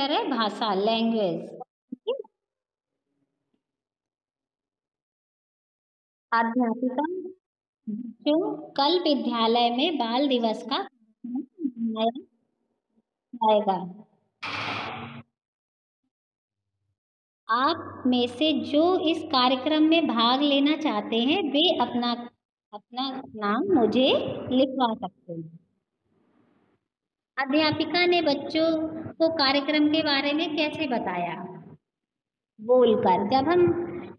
Chapter है भाषा, language. अध्यापिका जो कल विद्यालय में बाल दिवस का मनाया जाएगा। आप में से जो इस कार्यक्रम में भाग लेना चाहते हैं वे अपना अपना नाम मुझे लिखवा सकते हैं। अध्यापिका ने बच्चों को कार्यक्रम के बारे में कैसे बताया? बोलकर। जब हम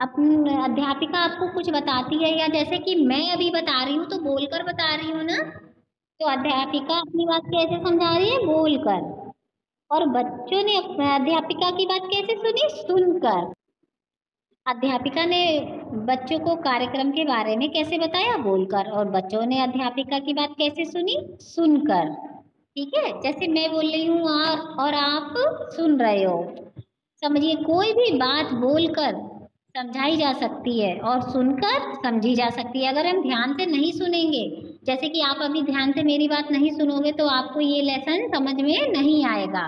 अपनी अध्यापिका आपको कुछ बताती है या जैसे कि मैं अभी बता रही हूँ तो बोलकर बता रही हूँ ना, तो अध्यापिका अपनी बात कैसे समझा रही है? बोलकर। और बच्चों ने अध्यापिका की बात कैसे सुनी? सुनकर। अध्यापिका ने बच्चों को कार्यक्रम के बारे में कैसे बताया? बोलकर। और बच्चों ने अध्यापिका की बात कैसे सुनी? सुनकर। ठीक है, जैसे मैं बोल रही हूँ और आप सुन रहे हो। समझिए, कोई भी बात बोलकर समझाई जा सकती है और सुनकर समझी जा सकती है। अगर हम ध्यान से नहीं सुनेंगे, जैसे कि आप अभी ध्यान से मेरी बात नहीं सुनोगे तो आपको ये लेसन समझ में नहीं आएगा।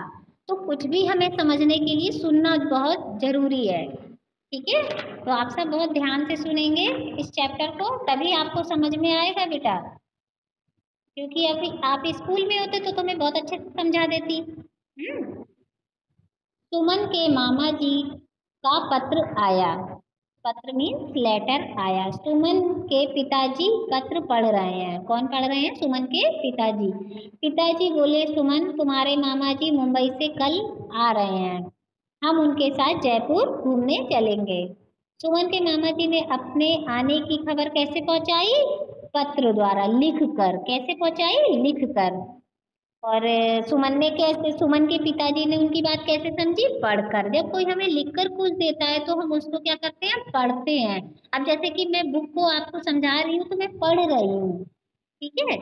तो कुछ भी हमें समझने के लिए सुनना बहुत जरूरी है। ठीक है, तो आप सब बहुत ध्यान से सुनेंगे इस चैप्टर को, तभी आपको समझ में आएगा बेटा। क्योंकि अभी आप स्कूल में होते तो तुम्हें बहुत अच्छे से समझा देती। सुमन के मामा जी का पत्र आया। पत्र मीन्स लेटर आया। सुमन के पिताजी पत्र पढ़ रहे हैं। कौन पढ़ रहे हैं? सुमन के पिताजी। पिताजी बोले, सुमन तुम्हारे मामा जी मुंबई से कल आ रहे हैं, हम उनके साथ जयपुर घूमने चलेंगे। सुमन के मामा जी ने अपने आने की खबर कैसे पहुंचाई? पत्र द्वारा, लिख कर। कैसे पहुंचाई? लिख कर। और सुमन के पिताजी ने उनकी बात कैसे समझी? पढ़कर। जब कोई हमें लिखकर कुछ देता है तो हम उसको क्या करते हैं? पढ़ते हैं। अब जैसे कि मैं बुक को आपको समझा रही हूँ तो मैं पढ़ रही हूँ। ठीक है,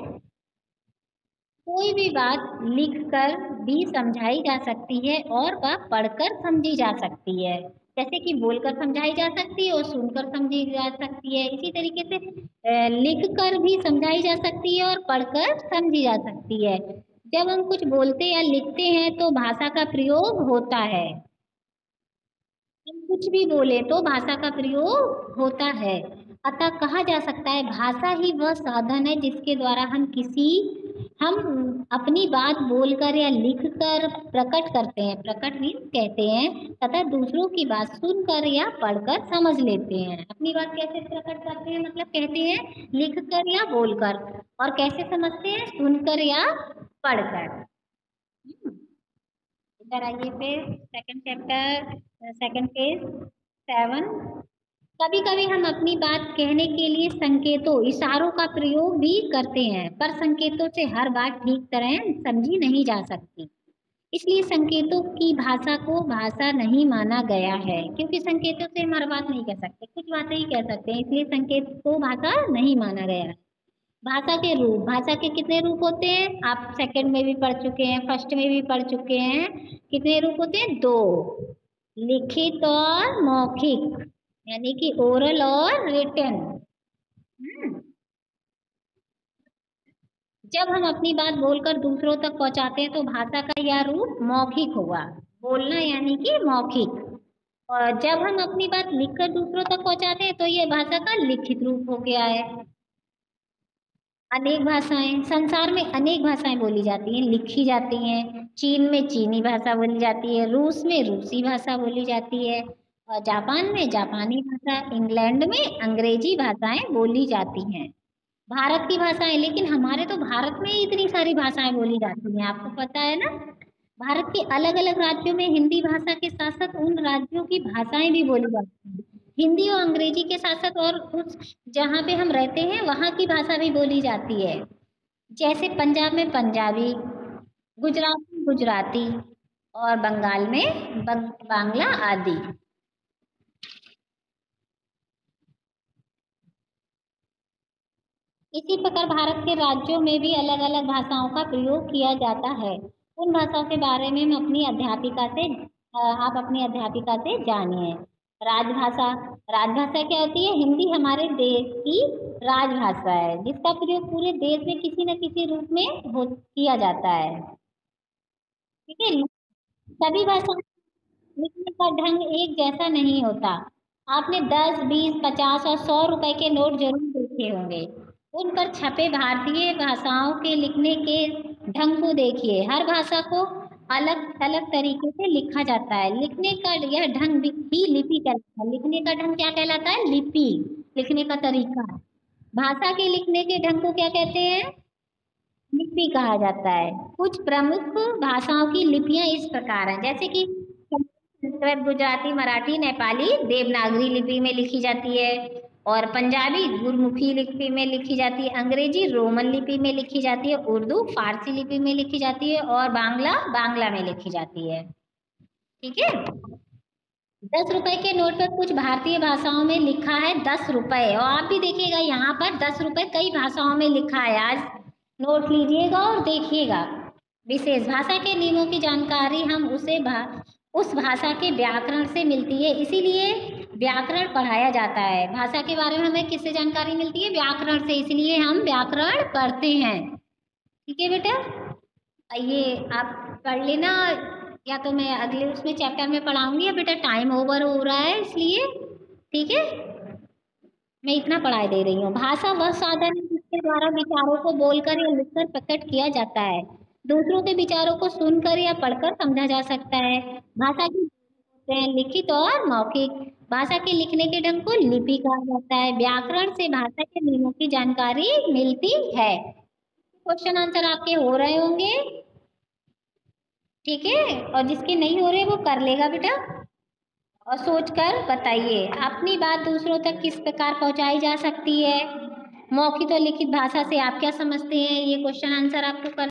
कोई भी बात लिखकर भी समझाई जा सकती है और वह पढ़कर समझी जा सकती है। जैसे कि बोलकर समझाई जा सकती है और सुनकर समझी जा सकती है। इसी तरीके से लिखकर भी समझाई जा सकती है और पढ़कर समझी जा सकती है। जब हम कुछ बोलते या लिखते हैं तो भाषा का प्रयोग होता है। हम कुछ भी बोले तो भाषा का प्रयोग होता है। अतः कहा जा सकता है भाषा ही वह साधन है जिसके द्वारा हम अपनी बात बोलकर या लिखकर प्रकट करते हैं। प्रकट मीन्स कहते हैं, तथा दूसरों की बात सुनकर या पढ़कर समझ लेते हैं। अपनी बात कैसे प्रकट करते हैं? मतलब कहते हैं लिखकर या बोलकर। और कैसे समझते हैं? सुनकर या पढ़कर। इधर आइए फिर सेकंड चैप्टर, सेकंड पेज 7। कभी कभी हम अपनी बात कहने के लिए संकेतों, इशारों का प्रयोग भी करते हैं, पर संकेतों से हर बात ठीक तरह समझी नहीं जा सकती। इसलिए संकेतों की भाषा को भाषा नहीं माना गया है। क्योंकि संकेतों से हम हर बात नहीं कह सकते, कुछ बातें ही कह सकते हैं, इसलिए संकेत को भाषा नहीं माना गया है। भाषा के रूप, भाषा के कितने रूप होते हैं? आप सेकंड में भी पढ़ चुके हैं, फर्स्ट में भी पढ़ चुके हैं। कितने रूप होते हैं? 2, लिखित और मौखिक, यानी कि ओरल और रिटन। जब हम अपनी बात बोलकर दूसरों तक पहुंचाते हैं तो भाषा का यह रूप मौखिक हुआ। बोलना यानी कि मौखिक। और जब हम अपनी बात लिखकर दूसरों तक पहुंचाते हैं तो ये भाषा का लिखित रूप हो गया है। अनेक भाषाएं, संसार में अनेक भाषाएं बोली जाती हैं, लिखी जाती हैं। चीन में चीनी भाषा बोली जाती है, रूस में रूसी भाषा बोली जाती है, और जापान में जापानी भाषा, इंग्लैंड में अंग्रेजी भाषाएं बोली जाती हैं। भारत की भाषाएं, लेकिन हमारे तो भारत में ही इतनी सारी भाषाएं बोली जाती हैं, आपको पता है ना। भारत के अलग अलग राज्यों में हिंदी भाषा के साथ साथ उन राज्यों की भाषाएं भी बोली जाती हैं। हिंदी और अंग्रेजी के साथ साथ और कुछ जहाँ पे हम रहते हैं वहाँ की भाषा भी बोली जाती है। जैसे पंजाब में पंजाबी, गुजरात में गुजराती, और बंगाल में बांग्ला आदि। इसी प्रकार भारत के राज्यों में भी अलग अलग भाषाओं का प्रयोग किया जाता है। उन भाषाओं के बारे में हम अपनी अध्यापिका से आप अपनी अध्यापिका से जानिए। राजभाषा, राजभाषा क्या होती है? हिंदी हमारे देश की राजभाषा है जिसका प्रयोग पूरे देश में किसी न किसी रूप में किया जाता है। ठीक है, सभी भाषाओं में लिखने का ढंग एक जैसा नहीं होता। आपने 10, 20, 50 और 100 रुपए के नोट जरूर देखे होंगे। उन पर छपे भारतीय भाषाओं के लिखने के ढंग को देखिए। हर भाषा को अलग अलग तरीके से लिखा जाता है। लिखने का यह ढंग ही लिपि कहलाता है। लिखने का ढंग क्या कहलाता है? लिपि। लिखने का तरीका। भाषा के लिखने के ढंग को क्या कहते हैं? लिपि कहा जाता है। कुछ प्रमुख भाषाओं की लिपियां इस प्रकार हैं, जैसे कि संस्कृत, गुजराती, मराठी, नेपाली देवनागरी लिपि में लिखी जाती है, और पंजाबी गुरमुखी लिपि में लिखी जाती है, अंग्रेजी रोमन लिपि में लिखी जाती है, उर्दू फारसी लिपि में लिखी जाती है, और बांग्ला बांग्ला में लिखी जाती है। ठीक है। 10 रुपए के नोट पर कुछ भारतीय भाषाओं में लिखा है 10 रुपए, और आप भी देखिएगा यहाँ पर 10 रुपए कई भाषाओं में लिखा है। आज नोट लीजिएगा और देखिएगा। विशेष भाषा के नियमों की जानकारी हम उस भाषा के व्याकरण से मिलती है, इसीलिए व्याकरण पढ़ाया जाता है। भाषा के बारे में हमें किससे जानकारी मिलती है? व्याकरण से, इसलिए हम व्याकरण पढ़ते हैं। ठीक है बेटा, ये आप पढ़ लेना, या तो मैं अगले उसमें चैप्टर में पढ़ाऊंगी, या बेटा टाइम ओवर हो रहा है इसलिए। ठीक है, मैं इतना पढ़ाई दे रही हूँ। भाषा वह साधन है जिसके द्वारा विचारों को बोलकर या लिखकर प्रकट किया जाता है। दूसरों के विचारों को सुनकर या पढ़कर समझा जा सकता है। भाषा की होते हैं लिखित और मौखिक। भाषा के लिखने के ढंग को लिपि कहा जाता है। व्याकरण से भाषा के नियमों की जानकारी मिलती है। क्वेश्चन आंसर आपके हो रहे होंगे। ठीक है, और जिसके नहीं हो रहे वो कर लेगा बेटा, और सोचकर बताइए अपनी बात दूसरों तक किस प्रकार पहुंचाई जा सकती है। मौखिक और लिखित भाषा से आप क्या समझते हैं? ये क्वेश्चन आंसर आपको कर